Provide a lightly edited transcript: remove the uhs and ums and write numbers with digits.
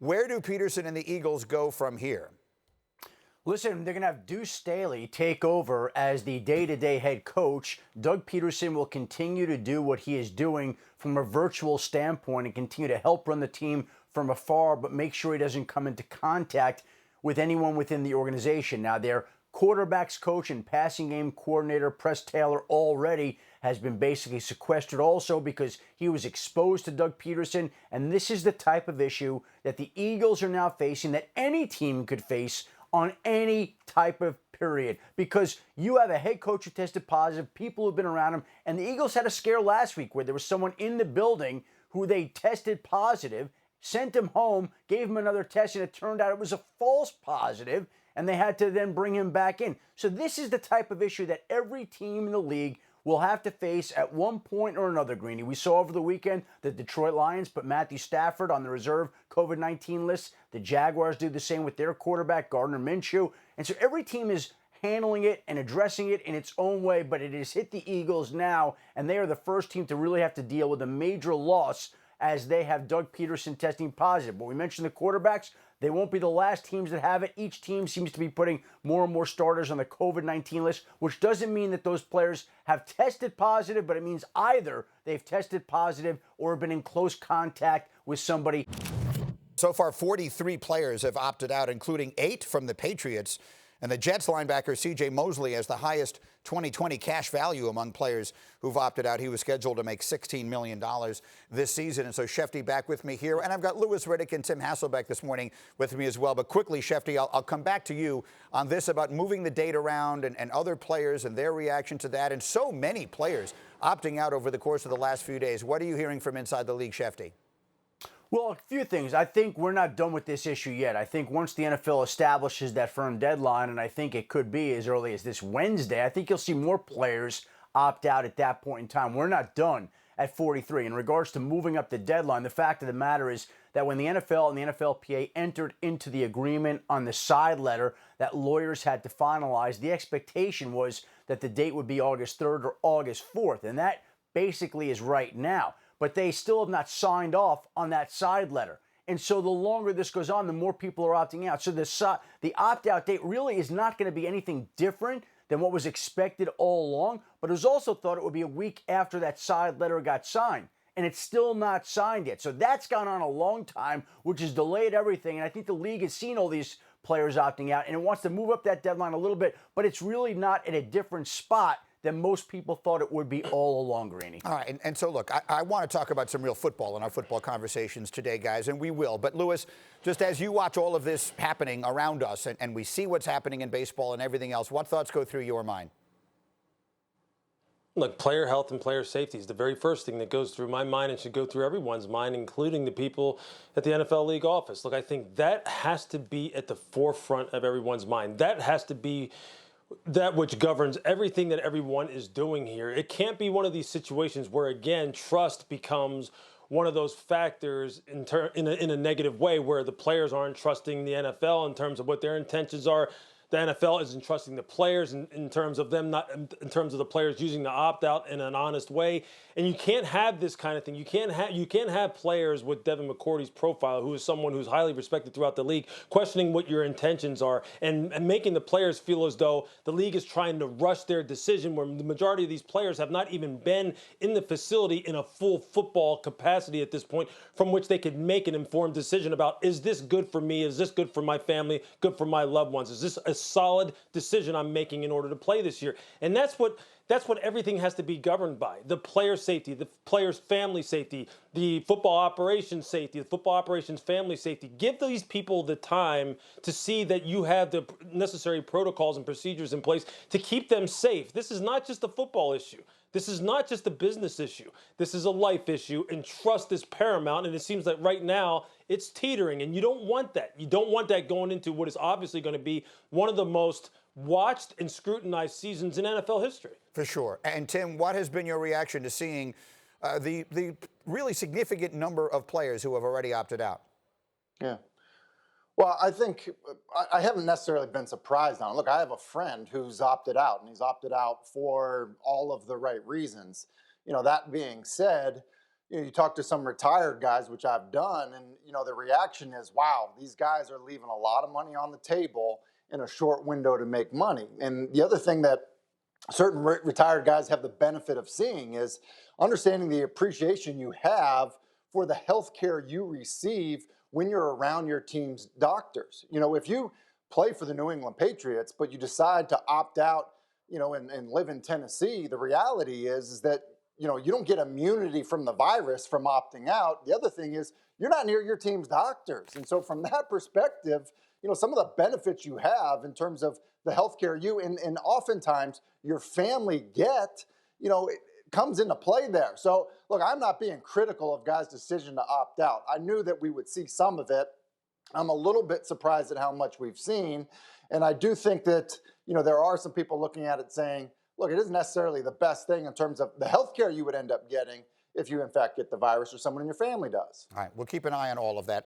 Where do Pederson and the Eagles go from here? Listen, they're going to have Deuce Staley take over as the day-to-day head coach. Doug Pederson will continue to do what he is doing from a virtual standpoint and continue to help run the team from afar, but make sure he doesn't come into contact with anyone within the organization. Now, their quarterbacks coach and passing game coordinator, Press Taylor, already has been basically sequestered also because he was exposed to Doug Pederson. And this is the type of issue that the Eagles are now facing, that any team could face on any type of period, because you have a head coach who tested positive, people who've been around him, and the Eagles had a scare last week where there was someone in the building who they tested positive, sent him home, gave him another test, and it turned out it was a false positive, and they had to then bring him back in. So this is the type of issue that every team in the league will have to face at one point or another, Greeny. We saw over the weekend the Detroit Lions put Matthew Stafford on the reserve COVID-19 list. The Jaguars do the same with their quarterback, Gardner Minshew. And so every team is handling it and addressing it in its own way, but it has hit the Eagles now, and they are the first team to really have to deal with a major loss as they have Doug Pederson testing positive. But we mentioned the quarterbacks. They won't be the last teams that have it. Each team seems to be putting more and more starters on the COVID-19 list, which doesn't mean that those players have tested positive, but it means either they've tested positive or have been in close contact with somebody. So far, 43 players have opted out, including 8 from the Patriots. And the Jets linebacker C.J. Mosley has the highest 2020 cash value among players who've opted out. He was scheduled to make $16 million this season. And so Schefter back with me here. And I've got Louis Riddick and Tim Hasselbeck this morning with me as well. But quickly, Schefter, I'll come back to you on this about moving the date around and other players and their reaction to that. And so many players opting out over the course of the last few days. What are you hearing from inside the league, Schefter? Well, a few things. I think we're not done with this issue yet. I think once the NFL establishes that firm deadline, and I think it could be as early as this Wednesday, I think you'll see more players opt out at that point in time. We're not done at 43. In regards to moving up the deadline, the fact of the matter is that when the NFL and the NFLPA entered into the agreement on the side letter that lawyers had to finalize, the expectation was that the date would be August 3rd or August 4th, and that basically is right now. But they still have not signed off on that side letter. And so the longer this goes on, the more people are opting out. So the opt-out date really is not going to be anything different than what was expected all along, but it was also thought it would be a week after that side letter got signed. And it's still not signed yet. So that's gone on a long time, which has delayed everything. And I think the league has seen all these players opting out, and it wants to move up that deadline a little bit, but it's really not at a different spot than most people thought it would be all along, Greeny. All right, and so look, I want to talk about some real football in our football conversations today, guys, and we will. But Louis, just as you watch all of this happening around us and we see what's happening in baseball and everything else, what thoughts go through your mind? Look, player health and player safety is the very first thing that goes through my mind and should go through everyone's mind, including the people at the NFL league office. Look, I think that has to be at the forefront of everyone's mind. That has to be that which governs everything that everyone is doing here. It can't be one of these situations where, again, trust becomes one of those factors in a negative way, where the players aren't trusting the NFL in terms of what their intentions are. The NFL isn't trusting the players in terms of them not in terms of the players using the opt-out in an honest way. And you can't have this kind of thing. You can't have players with Devin McCourty's profile, who is someone who's highly respected throughout the league, questioning what your intentions are and making the players feel as though the league is trying to rush their decision, where the majority of these players have not even been in the facility in a full football capacity at this point, from which they could make an informed decision about, is this good for me? Is this good for my family? Good for my loved ones? Is this a solid decision I'm making in order to play this year? And that's what everything has to be governed by. The player safety, the player's family safety, the football operations safety, the football operations family safety. Give these people the time to see that you have the necessary protocols and procedures in place to keep them safe. This is not just a football issue. This is not just a business issue. This is a life issue, and trust is paramount. And it seems that right now it's teetering, and you don't want that. You don't want that going into what is obviously going to be one of the most watched and scrutinized seasons in NFL history. For sure. And Tim, what has been your reaction to seeing the really significant number of players who have already opted out? Yeah. Well, I think I haven't necessarily been surprised on it. Look, I have a friend who's opted out, and he's opted out for all of the right reasons. You know, that being said, you talk to some retired guys, which I've done, and the reaction is, wow, these guys are leaving a lot of money on the table in a short window to make money. And the other thing that certain retired guys have the benefit of seeing is understanding the appreciation you have for the health care you receive when you're around your team's doctors. If you play for the New England Patriots, but you decide to opt out, and live in Tennessee, the reality is that, you don't get immunity from the virus from opting out. The other thing is you're not near your team's doctors. And so from that perspective, some of the benefits you have in terms of the healthcare you and oftentimes your family get, it comes into play there. So look, I'm not being critical of guys' decision to opt out. I knew that we would see some of it. I'm a little bit surprised at how much we've seen. And I do think that, there are some people looking at it saying, look, it isn't necessarily the best thing in terms of the health care you would end up getting if you, in fact, get the virus or someone in your family does. All right, we'll keep an eye on all of that.